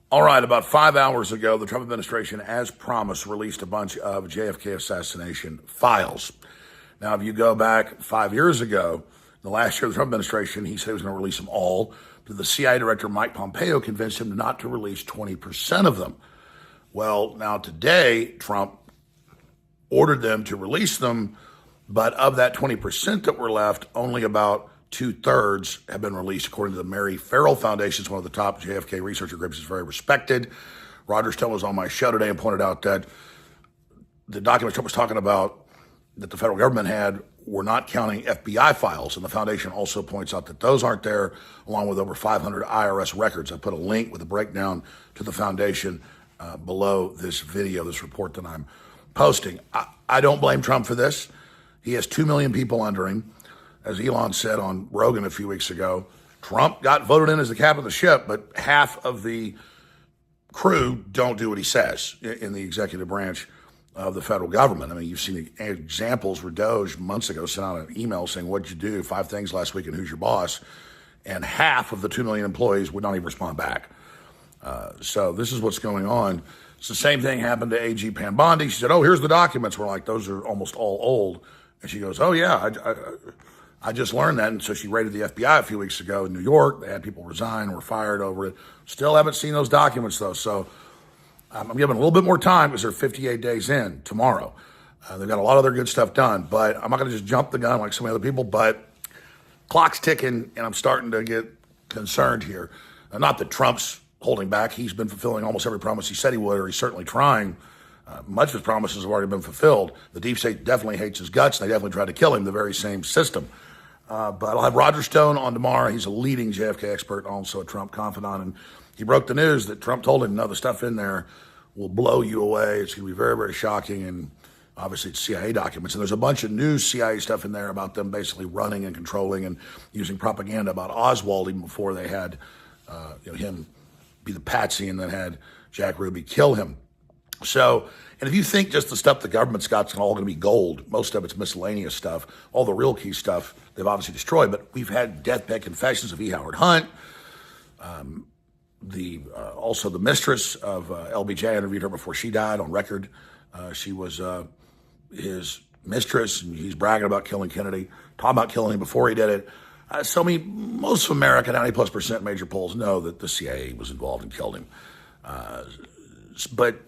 All right, about 5 hours ago, the Trump administration, as promised, released a bunch of JFK assassination files. Now, if you go back 5 years ago, the last year of the Trump administration, he said he was going to release them all. But the CIA director, Mike Pompeo, convinced him not to release 20% of them. Well, now today, Trump ordered them to release them, but of that 20% that were left, only about two-thirds have been released, according to the Mary Farrell Foundation. It's one of the top JFK researcher groups. It's very respected. Roger Stone was on my show today and pointed out that the documents Trump was talking about that the federal government had were not counting FBI files. And the foundation also points out that those aren't there, along with over 500 IRS records. I put a link with a breakdown to the foundation below this video, this report that I'm posting. I don't blame Trump for this. He has 2 million people under him. As Elon said on Rogan a few weeks ago, Trump got voted in as the captain of the ship, but half of the crew don't do what he says in the executive branch of the federal government. I mean, you've seen examples where Doge months ago sent out an email saying, "What'd you do? 5 things last week, and who's your boss?" And half of the 2 million employees would not even respond back. So this is what's going on. It's the same thing happened to AG Pam Bondi. She said, "Oh, here's the documents." We're like, "Those are almost all old." And she goes, "Oh, yeah, I just learned that." And so she raided the FBI a few weeks ago in New York. They had people resign, were fired over it. Still haven't seen those documents, though. So I'm giving a little bit more time because they're 58 days in tomorrow. They've got a lot of their good stuff done. But I'm not going to just jump the gun like some other people. But clock's ticking, and I'm starting to get concerned here. Not that Trump's holding back. He's been fulfilling almost every promise he said he would, or he's certainly trying. Much of his promises have already been fulfilled. The deep state definitely hates his guts. And they definitely tried to kill him, the very same system. But I'll have Roger Stone on tomorrow. He's a leading JFK expert, also a Trump confidant. And he broke the news that Trump told him, "No, the stuff in there will blow you away. It's going to be very, very shocking." And obviously it's CIA documents. And there's a bunch of new CIA stuff in there about them basically running and controlling and using propaganda about Oswald even before they had him be the patsy and then had Jack Ruby kill him. So, and if you think just the stuff the government's got is all going to be gold, most of it's miscellaneous stuff. All the real key stuff they've obviously destroyed. But we've had deathbed confessions of E. Howard Hunt. Also the mistress of LBJ, I interviewed her before she died on record. She was his mistress, and he's bragging about killing Kennedy, talking about killing him before he did it. Most of America, 90+% major polls know that the CIA was involved and killed him. But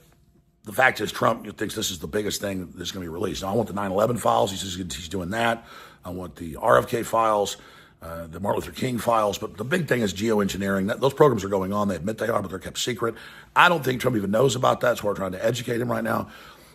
the fact is, Trump thinks this is the biggest thing that's going to be released. Now, I want the 9/11 files. He says he's doing that. I want the RFK files, the Martin Luther King files. But the big thing is geoengineering. Those programs are going on. They admit they are, but they're kept secret. I don't think Trump even knows about that, so we're trying to educate him right now.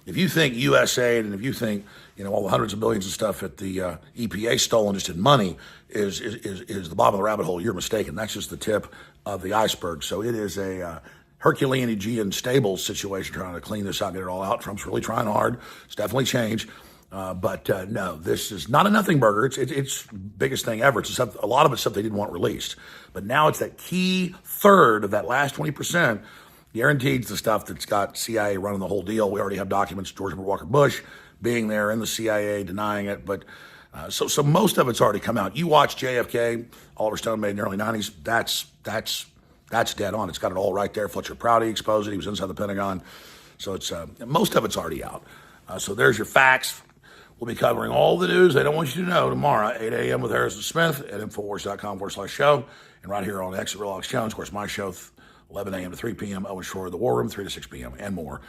If you think USAID and if you think all the hundreds of billions of stuff that the EPA stolen just in money is the bottom of the rabbit hole, you're mistaken. That's just the tip of the iceberg. So it is a Herculean Aegean stable situation trying to clean this out, get it all out. Trump's really trying hard. It's definitely changed. But no, this is not a nothing burger. It's biggest thing ever. It's a lot of it's stuff they didn't want released. But now it's that key third of that last 20%. Guaranteed the stuff that's got CIA running the whole deal. We already have documents, George Herbert Walker Bush being there in the CIA, denying it. But so most of it's already come out. You watch JFK, Oliver Stone made in the early 90s. That's dead on. It's got it all right there. Fletcher Prouty exposed it. He was inside the Pentagon. So it's most of it's already out. So there's your facts. We'll be covering all the news they don't want you to know tomorrow, 8 a.m. with Harrison Smith at Infowars.com/show. And right here on X at Real Alex Jones. Of course, my show, 11 a.m. to 3 p.m. Owen Shore, The War Room, 3 to 6 p.m. and more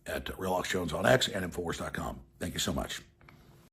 at Real Alex Jones on X and Infowars.com. Thank you so much.